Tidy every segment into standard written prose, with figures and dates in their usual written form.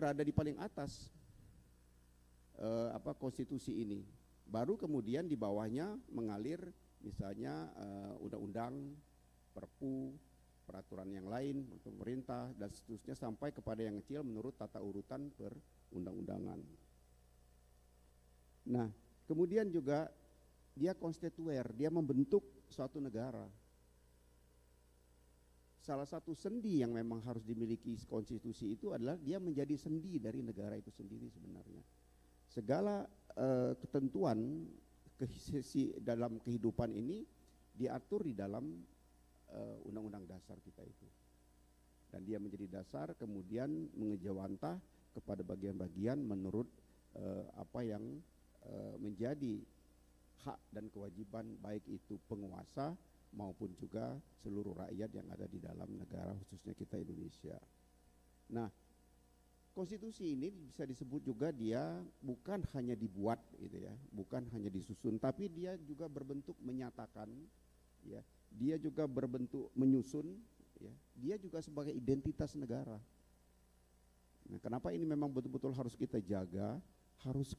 berada di paling atas konstitusi ini. Baru kemudian di bawahnya mengalir misalnya undang-undang, perpu, peraturan yang lain, pemerintah dan seterusnya sampai kepada yang kecil menurut tata urutan perundang-undangan. Nah, kemudian juga dia konstituer, dia membentuk suatu negara. Salah satu sendi yang memang harus dimiliki konstitusi itu adalah dia menjadi sendi dari negara itu sendiri sebenarnya. Segala ketentuan dalam kehidupan ini diatur di dalam undang-undang dasar kita itu. Dan dia menjadi dasar kemudian mengejawantah kepada bagian-bagian menurut apa yang menjadi hak dan kewajiban baik itu penguasa maupun juga seluruh rakyat yang ada di dalam negara khususnya kita Indonesia. Nah, konstitusi ini bisa disebut juga dia bukan hanya dibuat gitu ya, bukan hanya disusun, tapi dia juga berbentuk menyatakan ya, dia juga berbentuk menyusun ya, dia juga sebagai identitas negara. Nah, kenapa ini memang betul-betul harus kita jaga, harus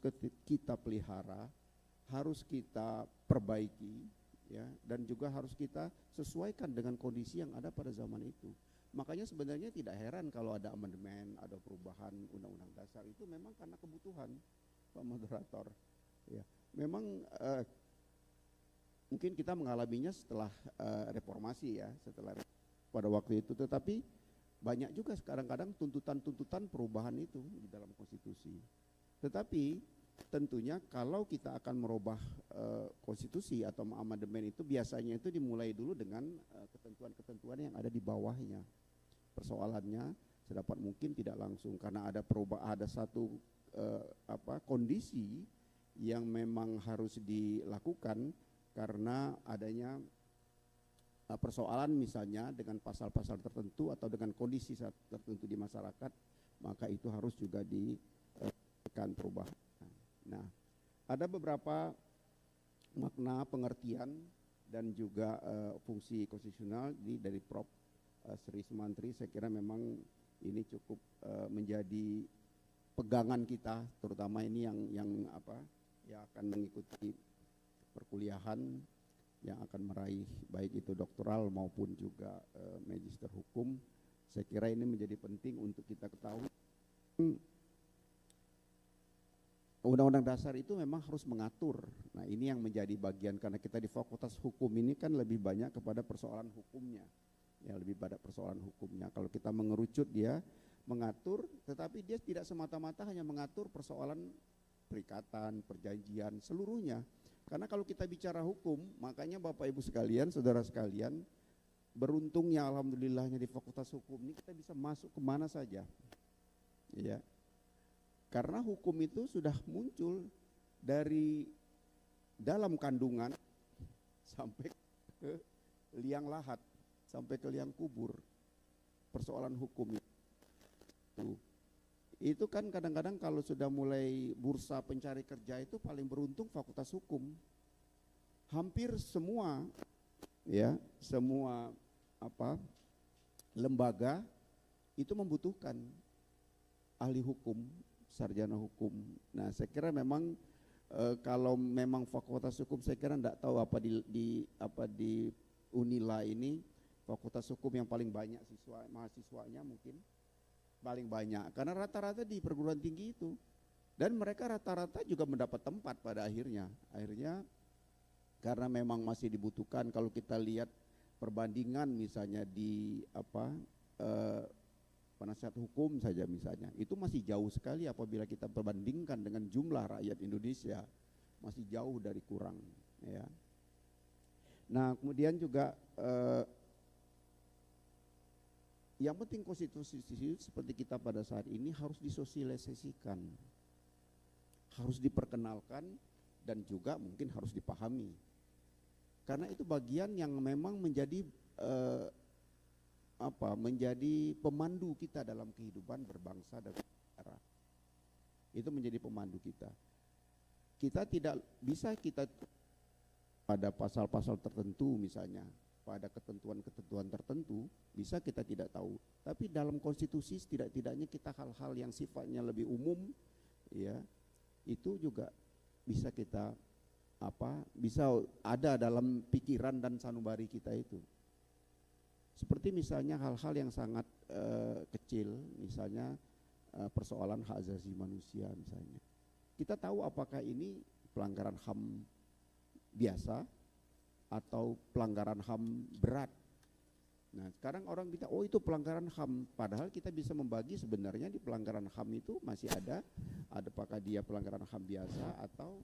kita pelihara, harus kita perbaiki ya, dan juga harus kita sesuaikan dengan kondisi yang ada pada zaman itu. Makanya sebenarnya tidak heran kalau ada amandemen, ada perubahan undang-undang dasar, itu memang karena kebutuhan, Pak Moderator. Ya, memang mungkin kita mengalaminya setelah reformasi ya, pada waktu itu, tetapi banyak juga kadang-kadang tuntutan-tuntutan perubahan itu di dalam konstitusi. Tetapi tentunya kalau kita akan merubah konstitusi atau amandemen itu biasanya itu dimulai dulu dengan ketentuan-ketentuan yang ada di bawahnya. Persoalannya sedapat mungkin tidak langsung karena ada satu kondisi yang memang harus dilakukan karena adanya persoalan misalnya dengan pasal-pasal tertentu atau dengan kondisi tertentu di masyarakat, maka itu harus juga dilakukan perubahan. Nah, ada beberapa makna pengertian dan juga fungsi konstitusional dari Prof. Sri Sumantri. Saya kira memang ini cukup menjadi pegangan kita, terutama ini yang akan mengikuti perkuliahan, yang akan meraih baik itu doktoral maupun juga magister hukum. Saya kira ini menjadi penting untuk kita ketahui. Undang-undang dasar itu memang harus mengatur. Nah, ini yang menjadi bagian karena kita di Fakultas Hukum ini kan lebih banyak kepada persoalan hukumnya. Ya, lebih pada persoalan hukumnya. Kalau kita mengerucut dia mengatur, tetapi dia tidak semata-mata hanya mengatur persoalan perikatan, perjanjian, seluruhnya. Karena kalau kita bicara hukum, makanya Bapak Ibu sekalian, saudara sekalian, beruntungnya alhamdulillahnya di Fakultas Hukum ini kita bisa masuk kemana saja. Ya. Karena hukum itu sudah muncul dari dalam kandungan sampai ke liang lahat, sampai ke liang kubur. Persoalan hukum itu kan kadang-kadang kalau sudah mulai bursa pencari kerja itu paling beruntung Fakultas Hukum. Hampir semua ya, semua lembaga itu membutuhkan ahli hukum, sarjana hukum. Nah, saya kira memang kalau memang Fakultas Hukum, saya kira enggak tahu apa di Unila ini Fakultas Hukum yang paling banyak mahasiswanya mungkin paling banyak, karena rata-rata di perguruan tinggi itu, dan mereka rata-rata juga mendapat tempat pada akhirnya karena memang masih dibutuhkan. Kalau kita lihat perbandingan misalnya di penasihat hukum saja misalnya, itu masih jauh sekali apabila kita perbandingkan dengan jumlah rakyat Indonesia, masih jauh dari kurang ya. Nah, kemudian juga yang penting konstitusi seperti kita pada saat ini harus disosialisasikan, harus diperkenalkan, dan juga mungkin harus dipahami. Karena itu bagian yang memang menjadi menjadi pemandu kita dalam kehidupan berbangsa dan bernegara. Itu menjadi pemandu kita. Kita tidak bisa pada pasal-pasal tertentu misalnya, pada ketentuan-ketentuan tertentu, bisa kita tidak tahu. Tapi dalam konstitusi setidak-tidaknya kita hal-hal yang sifatnya lebih umum, ya, itu juga bisa kita bisa ada dalam pikiran dan sanubari kita itu. Seperti misalnya hal-hal yang sangat kecil, misalnya persoalan hak asasi manusia misalnya. Kita tahu apakah ini pelanggaran HAM biasa atau pelanggaran HAM berat. Nah, sekarang orang bilang, oh itu pelanggaran HAM, padahal kita bisa membagi sebenarnya di pelanggaran HAM itu masih ada apakah dia pelanggaran HAM biasa atau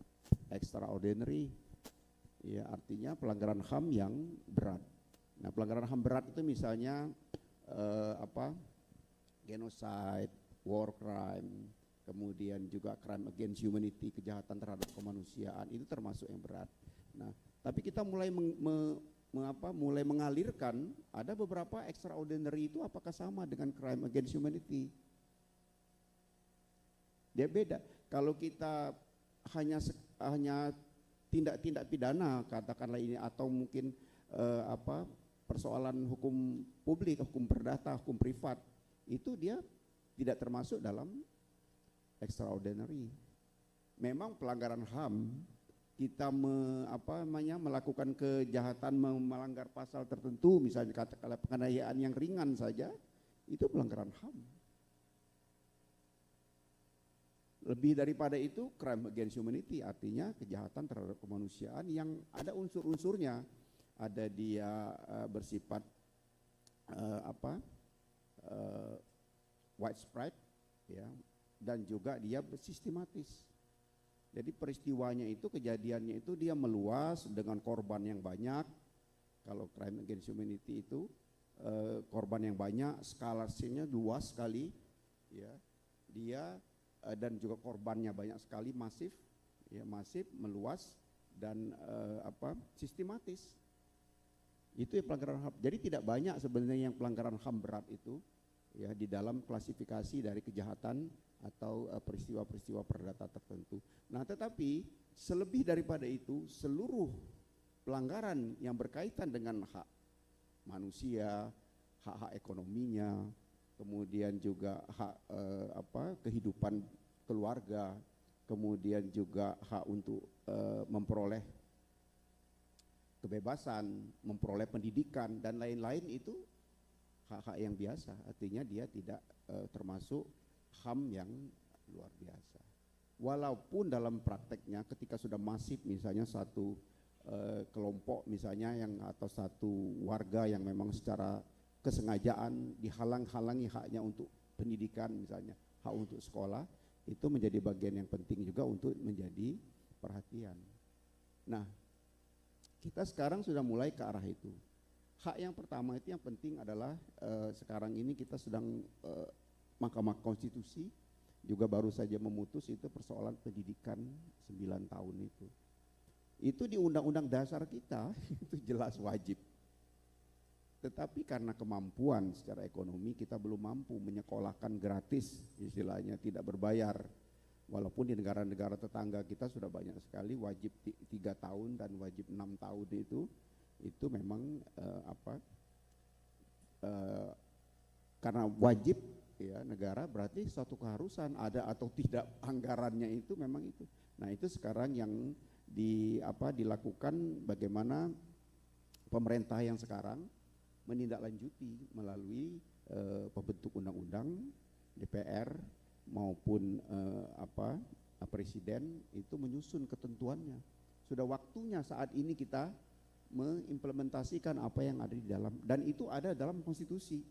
extraordinary. Ya, artinya pelanggaran HAM yang berat. Nah, pelanggaran HAM berat itu misalnya genocide, war crime, kemudian juga crime against humanity, kejahatan terhadap kemanusiaan, itu termasuk yang berat. Nah, tapi kita mulai mulai mengalirkan ada beberapa extraordinary itu apakah sama dengan crime against humanity? Dia beda. Kalau kita hanya tindak-tindak pidana katakanlah ini, atau mungkin persoalan hukum publik, hukum perdata, hukum privat, itu dia tidak termasuk dalam extraordinary. Memang pelanggaran HAM, kita melakukan kejahatan, melanggar pasal tertentu, misalnya katakanlah penganiayaan yang ringan saja, itu pelanggaran HAM. Lebih daripada itu crime against humanity, artinya kejahatan terhadap kemanusiaan yang ada unsur-unsurnya. Ada dia bersifat widespread, ya, dan juga dia sistematis. Jadi peristiwanya itu, kejadiannya itu dia meluas dengan korban yang banyak. Kalau crime against humanity itu korban yang banyak, skalasinya luas sekali, ya. Dia dan juga korbannya banyak sekali, masif, ya, masif, meluas dan sistematis. Itu ya pelanggaran HAM. Jadi tidak banyak sebenarnya yang pelanggaran HAM berat itu, ya, di dalam klasifikasi dari kejahatan atau peristiwa-peristiwa perdata tertentu. Nah, tetapi selebih daripada itu, seluruh pelanggaran yang berkaitan dengan hak manusia, hak-hak ekonominya, kemudian juga hak kehidupan keluarga, kemudian juga hak untuk memperoleh kebebasan, memperoleh pendidikan dan lain-lain, itu hak-hak yang biasa. Artinya dia tidak termasuk HAM yang luar biasa. Walaupun dalam prakteknya ketika sudah masif, misalnya satu kelompok misalnya atau satu warga yang memang secara kesengajaan dihalang-halangi haknya untuk pendidikan, misalnya hak untuk sekolah, itu menjadi bagian yang penting juga untuk menjadi perhatian. Nah, kita sekarang sudah mulai ke arah itu. Hak yang pertama itu yang penting adalah sekarang ini kita sedang Mahkamah Konstitusi juga baru saja memutus itu persoalan pendidikan 9 tahun itu. Itu di Undang-Undang Dasar kita itu jelas wajib. Tetapi karena kemampuan secara ekonomi kita belum mampu menyekolahkan gratis, istilahnya tidak berbayar. Walaupun di negara-negara tetangga kita sudah banyak sekali wajib 3 tahun dan wajib 6 tahun itu memang karena wajib, ya, negara berarti suatu keharusan, ada atau tidak anggarannya itu memang itu. Nah, itu sekarang yang dilakukan, bagaimana pemerintah yang sekarang menindaklanjuti melalui pembentuk undang-undang, DPR maupun presiden itu menyusun ketentuannya. Sudah waktunya saat ini kita mengimplementasikan apa yang ada di dalam, dan itu ada dalam konstitusi.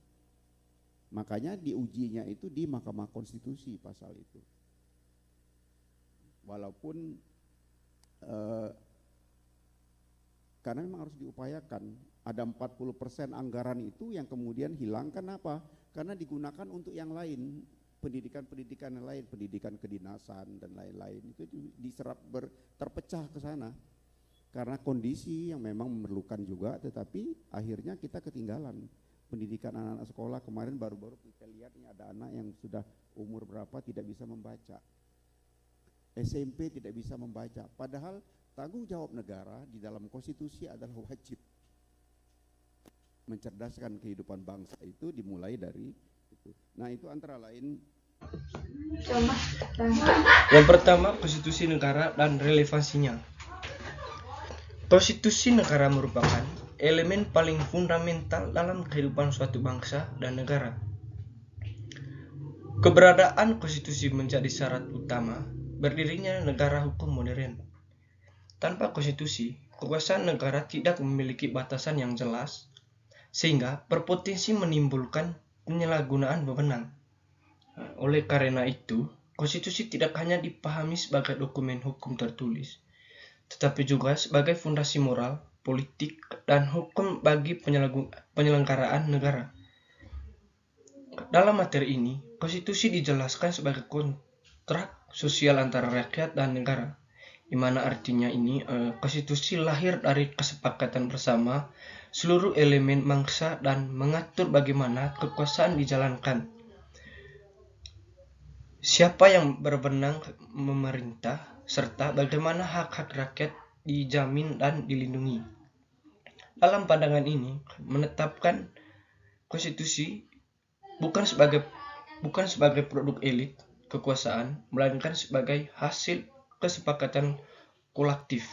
Makanya diujinya itu di Mahkamah Konstitusi pasal itu. Walaupun karena memang harus diupayakan, ada 40% anggaran itu yang kemudian hilang. Kenapa? Karena digunakan untuk yang lain, pendidikan-pendidikan yang lain, pendidikan kedinasan dan lain-lain, itu diserap terpecah ke sana. Karena kondisi yang memang memerlukan juga, tetapi akhirnya kita ketinggalan. Pendidikan anak-anak sekolah kemarin baru-baru kita lihat, ini ada anak yang sudah umur berapa tidak bisa membaca. SMP tidak bisa membaca, padahal tanggung jawab negara di dalam konstitusi adalah wajib. mencerdaskan kehidupan bangsa itu dimulai dari itu. Nah, itu antara lain. Yang pertama, konstitusi negara dan relevansinya. Konstitusi negara merupakan elemen paling fundamental dalam kehidupan suatu bangsa dan negara. Keberadaan konstitusi menjadi syarat utama berdirinya negara hukum modern. Tanpa konstitusi, kekuasaan negara tidak memiliki batasan yang jelas, sehingga berpotensi menimbulkan penyalahgunaan wewenang. Oleh karena itu, konstitusi tidak hanya dipahami sebagai dokumen hukum tertulis, tetapi juga sebagai fondasi moral, politik, dan hukum bagi penyelenggaraan negara. Dalam materi ini, konstitusi dijelaskan sebagai kontrak sosial antara rakyat dan negara, di mana artinya ini konstitusi lahir dari kesepakatan bersama seluruh elemen bangsa dan mengatur bagaimana kekuasaan dijalankan. Siapa yang berwenang memerintah, serta bagaimana hak-hak rakyat dijamin dan dilindungi. Dalam pandangan ini, menetapkan konstitusi bukan sebagai produk elit kekuasaan, melainkan sebagai hasil kesepakatan kolektif.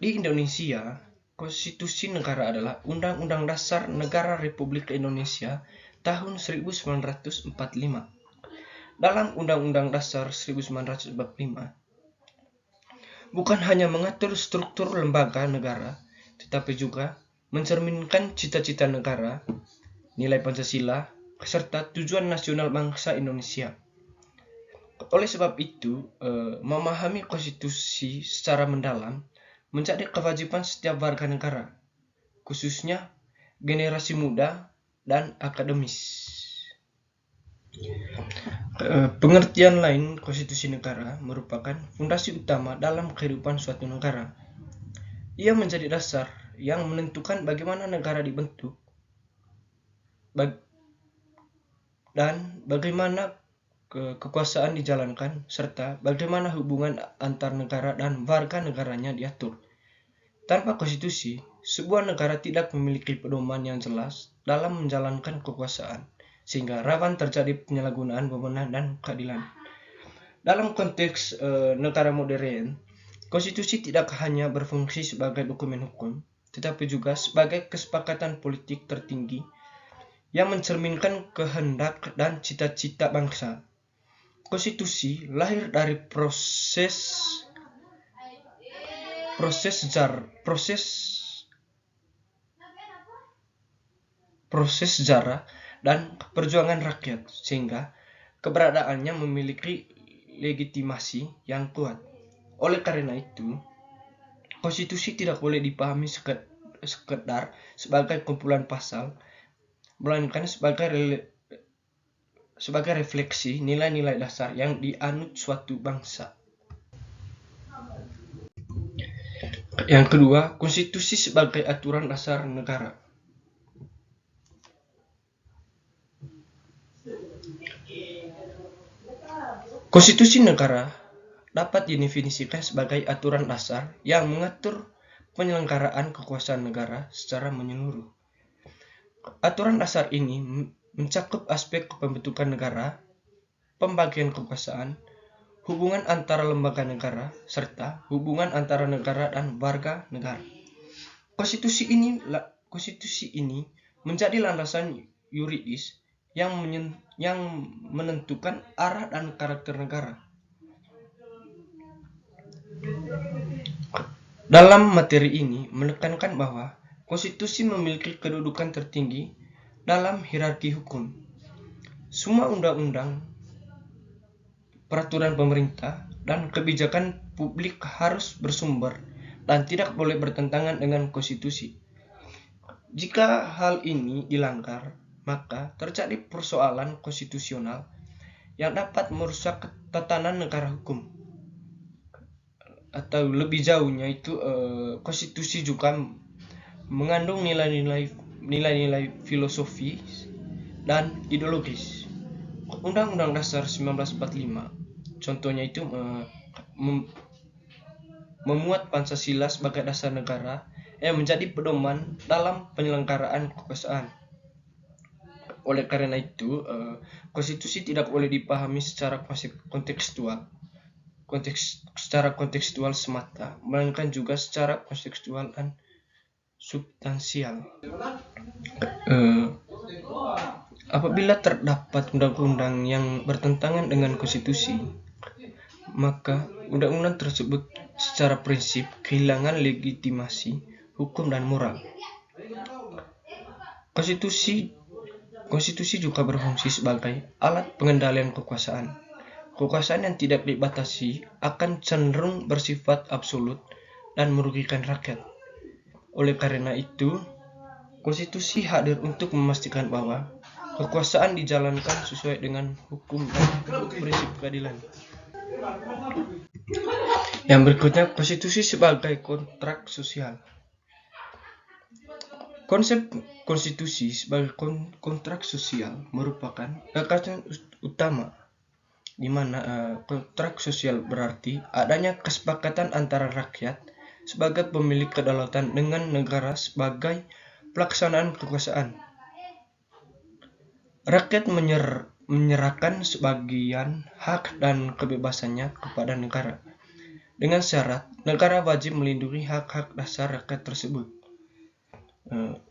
Di Indonesia, konstitusi negara adalah Undang-Undang Dasar Negara Republik Indonesia tahun 1945. Dalam Undang-Undang Dasar 1945, bukan hanya mengatur struktur lembaga negara, tetapi juga mencerminkan cita-cita negara, nilai Pancasila, serta tujuan nasional bangsa Indonesia. Oleh sebab itu, memahami konstitusi secara mendalam menjadi kewajiban setiap warga negara, khususnya generasi muda dan akademis. Pengertian lain konstitusi negara merupakan fondasi utama dalam kehidupan suatu negara. Ia menjadi dasar yang menentukan bagaimana negara dibentuk dan bagaimana kekuasaan dijalankan, serta bagaimana hubungan antar negara dan warga negaranya diatur. Tanpa konstitusi, sebuah negara tidak memiliki pedoman yang jelas dalam menjalankan kekuasaan, sehingga rawan terjadi penyalahgunaan wewenang dan keadilan. Dalam konteks negara modern, konstitusi tidak hanya berfungsi sebagai dokumen hukum, tetapi juga sebagai kesepakatan politik tertinggi yang mencerminkan kehendak dan cita-cita bangsa. Konstitusi lahir dari proses sejarah dan perjuangan rakyat, sehingga keberadaannya memiliki legitimasi yang kuat. Oleh karena itu, konstitusi tidak boleh dipahami sekedar sebagai kumpulan pasal, melainkan sebagai refleksi nilai-nilai dasar yang dianut suatu bangsa. Yang kedua, konstitusi sebagai aturan dasar negara. Konstitusi negara dapat didefinisikan sebagai aturan dasar yang mengatur penyelenggaraan kekuasaan negara secara menyeluruh. Aturan dasar ini mencakup aspek pembentukan negara, pembagian kekuasaan, hubungan antara lembaga negara, serta hubungan antara negara dan warga negara. Konstitusi ini menjadi landasan yuridis yang menentukan arah dan karakter negara. Dalam materi ini menekankan bahwa konstitusi memiliki kedudukan tertinggi dalam hierarki hukum. Semua undang-undang, peraturan pemerintah, dan kebijakan publik harus bersumber dan tidak boleh bertentangan dengan konstitusi. Jika hal ini dilanggar, maka terjadi persoalan konstitusional yang dapat merusak tatanan negara hukum. Atau lebih jauhnya itu, konstitusi juga mengandung nilai-nilai filosofis dan ideologis. Undang-Undang Dasar 1945, contohnya itu memuat Pancasila sebagai dasar negara, yang menjadi pedoman dalam penyelenggaraan kekuasaan. Oleh karena itu, konstitusi tidak boleh dipahami secara kontekstual semata, melainkan juga secara kontekstual dan substansial. Apabila terdapat undang-undang yang bertentangan dengan konstitusi, maka undang-undang tersebut secara prinsip kehilangan legitimasi hukum dan moral. Konstitusi juga berfungsi sebagai alat pengendalian kekuasaan. Kekuasaan yang tidak dibatasi akan cenderung bersifat absolut dan merugikan rakyat. Oleh karena itu, konstitusi hadir untuk memastikan bahwa kekuasaan dijalankan sesuai dengan hukum dan prinsip keadilan. Yang berikutnya, konstitusi sebagai kontrak sosial. Konsep konstitusi sebagai kontrak sosial merupakan gagasan utama, di mana kontrak sosial berarti adanya kesepakatan antara rakyat sebagai pemilik kedaulatan dengan negara sebagai pelaksanaan kekuasaan. Rakyat menyerahkan sebagian hak dan kebebasannya kepada negara, dengan syarat negara wajib melindungi hak-hak dasar rakyat tersebut.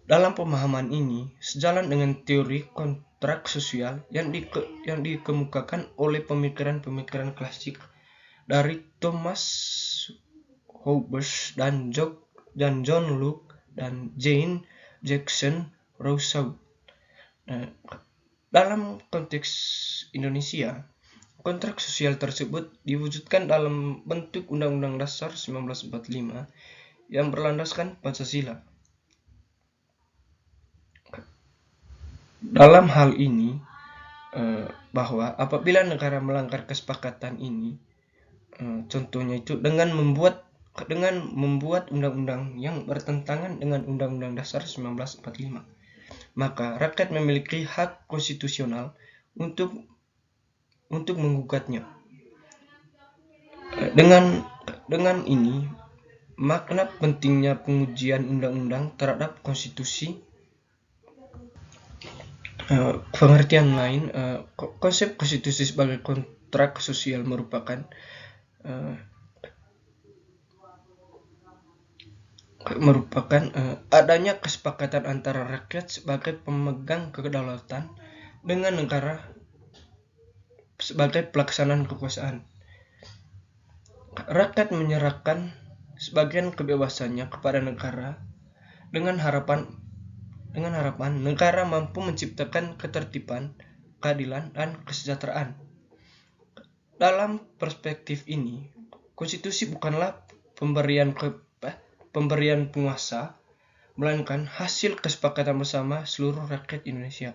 Dalam pemahaman ini, sejalan dengan teori kontrak sosial yang dikemukakan oleh pemikiran-pemikiran klasik dari Thomas Hobbes dan John Locke dan Jane Jackson Rousseau. Dalam konteks Indonesia, kontrak sosial tersebut diwujudkan dalam bentuk Undang-Undang Dasar 1945 yang berlandaskan Pancasila. Dalam hal ini, bahwa apabila negara melanggar kesepakatan ini, contohnya itu dengan membuat undang-undang yang bertentangan dengan Undang-Undang Dasar 1945, maka rakyat memiliki hak konstitusional untuk menggugatnya. Dengan ini, makna pentingnya pengujian undang-undang terhadap konstitusi. Pengertian lain, konsep konstitusi sebagai kontrak sosial merupakan adanya kesepakatan antara rakyat sebagai pemegang kedaulatan dengan negara sebagai pelaksanaan kekuasaan. Rakyat menyerahkan sebagian kebebasannya kepada negara dengan harapan negara mampu menciptakan ketertiban, keadilan, dan kesejahteraan. Dalam perspektif ini, konstitusi bukanlah pemberian penguasa, melainkan hasil kesepakatan bersama seluruh rakyat Indonesia.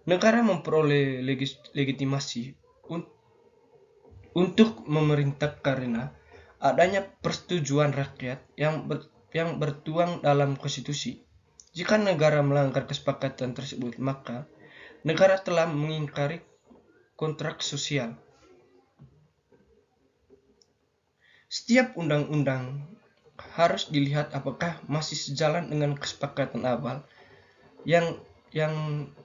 Negara memperoleh legitimasi untuk memerintah karena adanya persetujuan rakyat yang bertuang dalam konstitusi. Jika negara melanggar kesepakatan tersebut, maka negara telah mengingkari kontrak sosial. Setiap undang-undang harus dilihat apakah masih sejalan dengan kesepakatan awal yang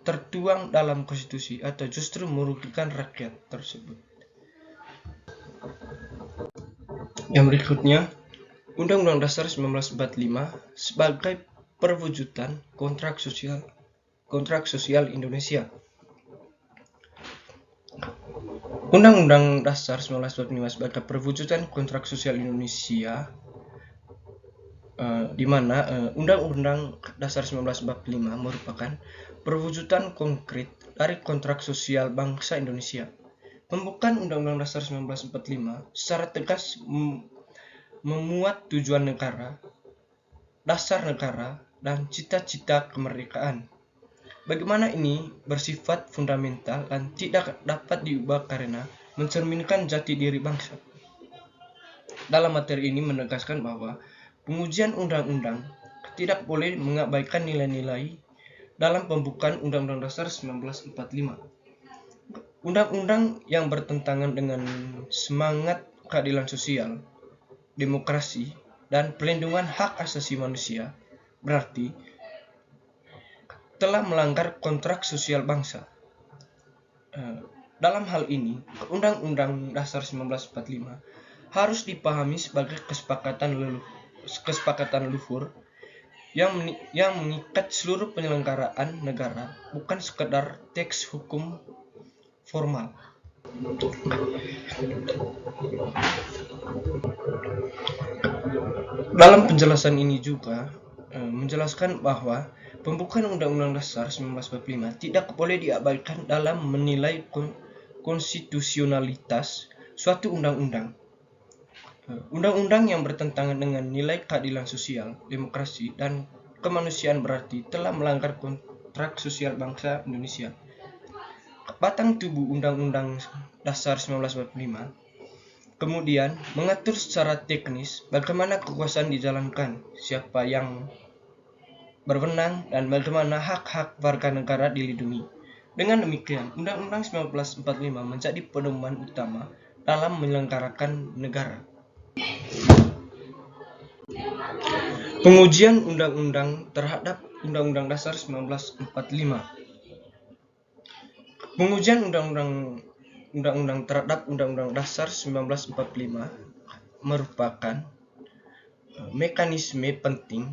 tertuang dalam konstitusi atau justru merugikan rakyat tersebut. Yang berikutnya, Undang-Undang Dasar 1945 sebagai perwujudan kontrak sosial Indonesia. Undang-Undang Dasar 1945 sebagai perwujudan kontrak sosial Indonesia, di mana Undang-Undang Dasar 1945 merupakan perwujudan konkret dari kontrak sosial bangsa Indonesia. Pembukaan Undang-Undang Dasar 1945 secara tegas memuat tujuan negara, dasar negara, dan cita-cita kemerdekaan. Bagaimana ini bersifat fundamental dan tidak dapat diubah karena mencerminkan jati diri bangsa. Dalam materi ini menegaskan bahwa pengujian undang-undang tidak boleh mengabaikan nilai-nilai dalam pembukaan Undang-Undang Dasar 1945. Undang-undang yang bertentangan dengan semangat keadilan sosial, demokrasi, dan perlindungan hak asasi manusia berarti telah melanggar kontrak sosial bangsa. Dalam hal ini, Undang-Undang Dasar 1945 harus dipahami sebagai kesepakatan luhur yang mengikat seluruh penyelenggaraan negara, bukan sekedar teks hukum formal. Dalam penjelasan ini juga menjelaskan bahwa pembukaan Undang-Undang Dasar 1945 tidak boleh diabaikan dalam menilai konstitusionalitas suatu undang-undang. Undang-undang yang bertentangan dengan nilai keadilan sosial, demokrasi, dan kemanusiaan berarti telah melanggar kontrak sosial bangsa Indonesia. Batang tubuh Undang-Undang Dasar 1945 kemudian mengatur secara teknis bagaimana kekuasaan dijalankan, siapa yang berwenang, dan bagaimana hak-hak warga negara dilindungi. Dengan demikian, Undang-Undang 1945 menjadi pedoman utama dalam menyelenggarakan negara. Pengujian undang-undang terhadap Undang-Undang Dasar 1945. Pengujian undang-undang terhadap Undang-Undang Dasar 1945 merupakan mekanisme penting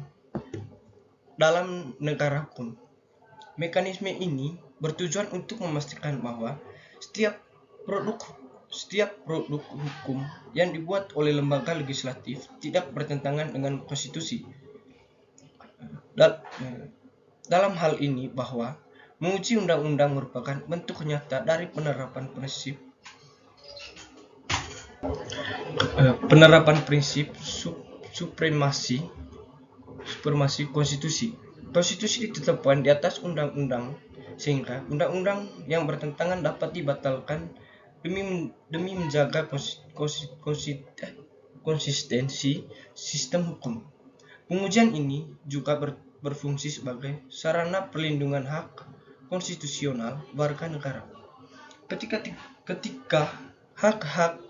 dalam negara hukum. Mekanisme ini bertujuan untuk memastikan bahwa setiap produk hukum yang dibuat oleh lembaga legislatif tidak bertentangan dengan konstitusi. Dalam hal ini bahwa menguji undang-undang merupakan bentuk nyata dari penerapan prinsip supremasi konstitusi. Konstitusi ditetapkan di atas undang-undang sehingga undang-undang yang bertentangan dapat dibatalkan demi menjaga konsistensi sistem hukum. Pengujian ini juga berfungsi sebagai sarana perlindungan hak konstitusional warga negara. Ketika hak-hak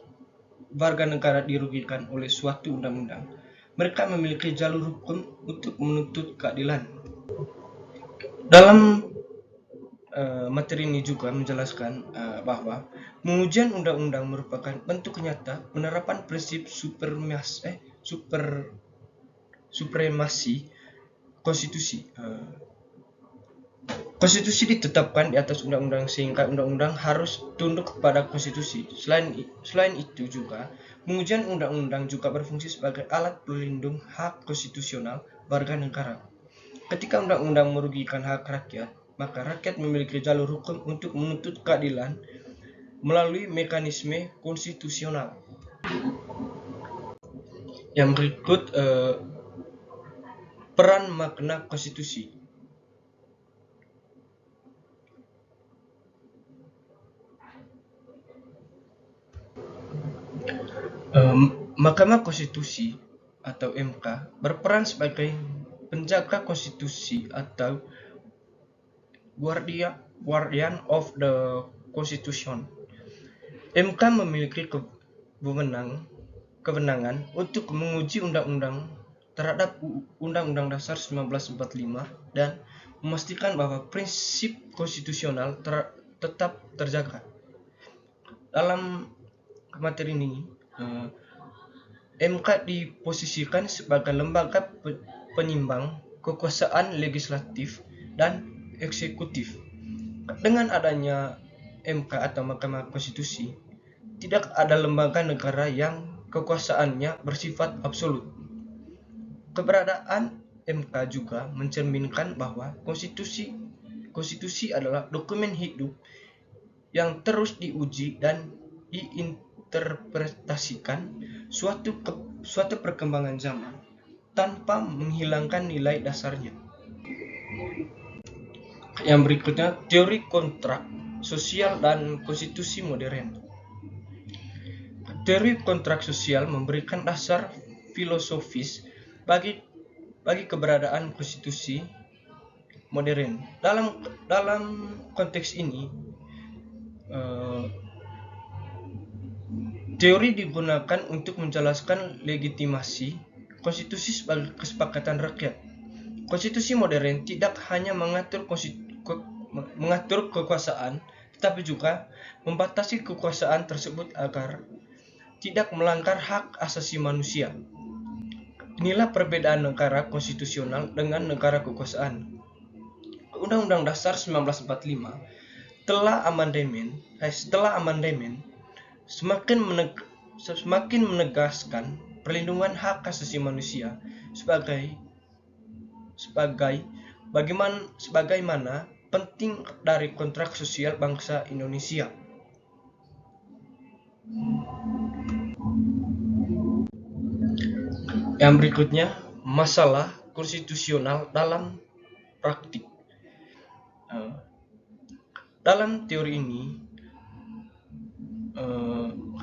warga negara dirugikan oleh suatu undang-undang, mereka memiliki jalur hukum untuk menuntut keadilan. Dalam materi ini juga menjelaskan bahwa pengujian undang-undang merupakan bentuk nyata penerapan prinsip supremasi konstitusi. Konstitusi ditetapkan di atas undang-undang sehingga undang-undang harus tunduk kepada konstitusi. Selain itu juga, pengujian undang-undang juga berfungsi sebagai alat pelindung hak konstitusional warga negara. Ketika undang-undang merugikan hak rakyat, maka rakyat memiliki jalur hukum untuk menuntut keadilan melalui mekanisme konstitusional. Yang berikut peran makna konstitusi. Mahkamah Konstitusi atau MK berperan sebagai penjaga konstitusi atau guardian of the Constitution. MK memiliki kewenangan untuk menguji undang-undang terhadap Undang-Undang Dasar 1945 dan memastikan bahwa prinsip konstitusional tetap terjaga. Dalam materi ini, MK diposisikan sebagai lembaga penyimbang kekuasaan legislatif dan eksekutif. Dengan adanya MK atau Mahkamah Konstitusi, tidak ada lembaga negara yang kekuasaannya bersifat absolut. Keberadaan MK juga mencerminkan bahwa konstitusi adalah dokumen hidup yang terus diuji dan diinterpretasikan suatu perkembangan zaman tanpa menghilangkan nilai dasarnya. Yang berikutnya, teori kontrak sosial dan konstitusi modern. Teori kontrak sosial memberikan dasar filosofis bagi keberadaan konstitusi modern. Dalam konteks ini, teori digunakan untuk menjelaskan legitimasi konstitusi sebagai kesepakatan rakyat. Konstitusi modern tidak hanya mengatur kekuasaan, tetapi juga membatasi kekuasaan tersebut agar tidak melanggar hak asasi manusia. Inilah perbedaan negara konstitusional dengan negara kekuasaan. Undang-Undang Dasar 1945 setelah amandemen semakin menegaskan perlindungan hak asasi manusia sebagaimana penting dari kontrak sosial bangsa Indonesia. Yang berikutnya, masalah konstitusional dalam praktik. Dalam teori ini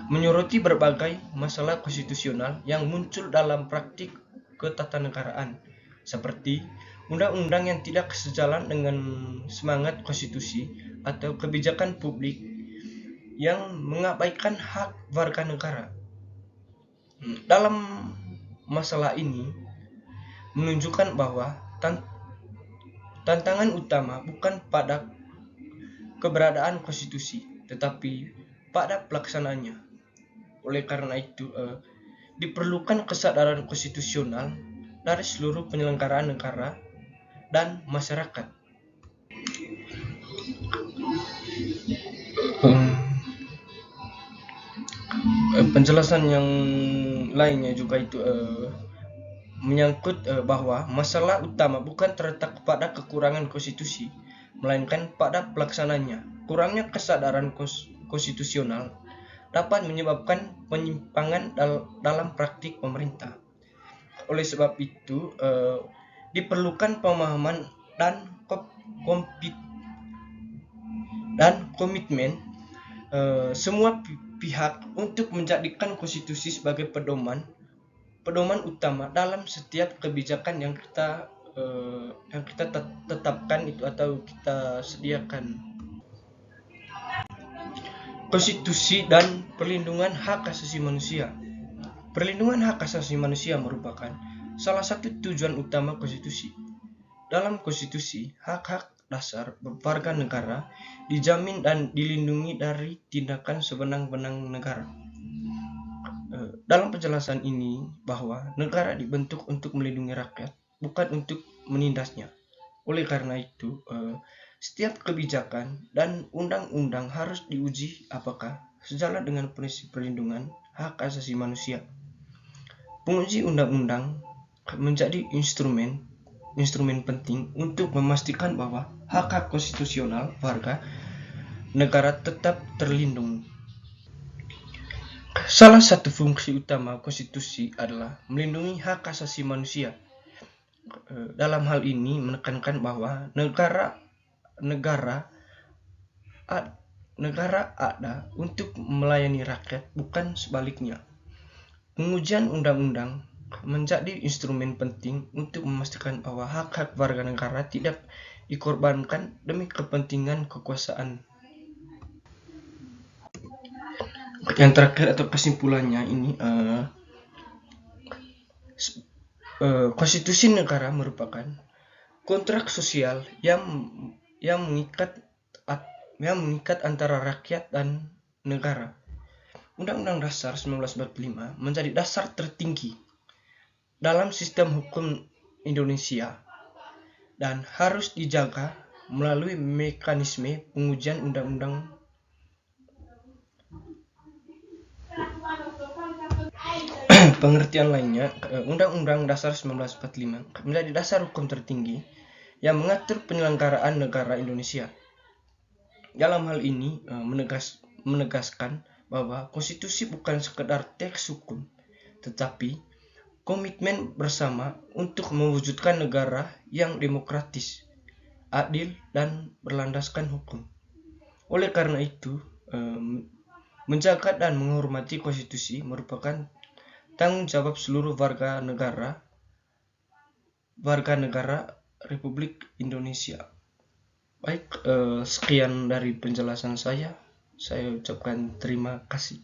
menyoroti berbagai masalah konstitusional yang muncul dalam praktik ketatanegaraan, seperti undang-undang yang tidak sejalan dengan semangat konstitusi atau kebijakan publik yang mengabaikan hak warga negara. Dalam masalah ini menunjukkan bahwa tantangan utama bukan pada keberadaan konstitusi, tetapi pada pelaksanaannya. Oleh karena itu, diperlukan kesadaran konstitusional dari seluruh penyelenggaraan negara dan masyarakat. Penjelasan yang lainnya juga itu menyangkut bahwa masalah utama bukan terletak pada kekurangan konstitusi, melainkan pada pelaksananya. Kurangnya kesadaran konstitusional dapat menyebabkan penyimpangan dalam praktik pemerintah. Oleh sebab itu, diperlukan pemahaman dan komitmen semua pihak untuk menjadikan konstitusi sebagai pedoman utama dalam setiap kebijakan yang kita tetapkan itu atau kita sediakan. Konstitusi dan perlindungan hak asasi manusia. Perlindungan hak asasi manusia merupakan salah satu tujuan utama konstitusi. Dalam konstitusi, hak-hak dasar warga negara dijamin dan dilindungi dari tindakan sewenang-wenang negara. Dalam penjelasan ini bahwa negara dibentuk untuk melindungi rakyat, bukan untuk menindasnya. Oleh karena itu, setiap kebijakan dan undang-undang harus diuji apakah sejalan dengan prinsip perlindungan hak asasi manusia. Penguji undang-undang menjadi instrumen penting untuk memastikan bahwa hak-hak konstitusional warga negara tetap terlindungi. Salah satu fungsi utama konstitusi adalah melindungi hak asasi manusia. Dalam hal ini menekankan bahwa negara ada untuk melayani rakyat, bukan sebaliknya. Pengujian undang-undang menjadi instrumen penting untuk memastikan bahwa hak-hak warga negara tidak dikorbankan demi kepentingan kekuasaan. Yang terakhir atau kesimpulannya ini, konstitusi negara merupakan kontrak sosial yang mengikat antara rakyat dan negara. Undang-Undang Dasar 1945 menjadi dasar tertinggi dalam sistem hukum Indonesia dan harus dijaga melalui mekanisme pengujian undang-undang. Pengertian lainnya, Undang-Undang Dasar 1945 menjadi dasar hukum tertinggi yang mengatur penyelenggaraan negara Indonesia. Dalam hal ini menegaskan bahwa konstitusi bukan sekedar teks hukum, tetapi komitmen bersama untuk mewujudkan negara yang demokratis, adil, dan berlandaskan hukum. Oleh karena itu, menjaga dan menghormati konstitusi merupakan tanggung jawab seluruh warga negara Republik Indonesia. Baik, sekian dari penjelasan saya ucapkan terima kasih.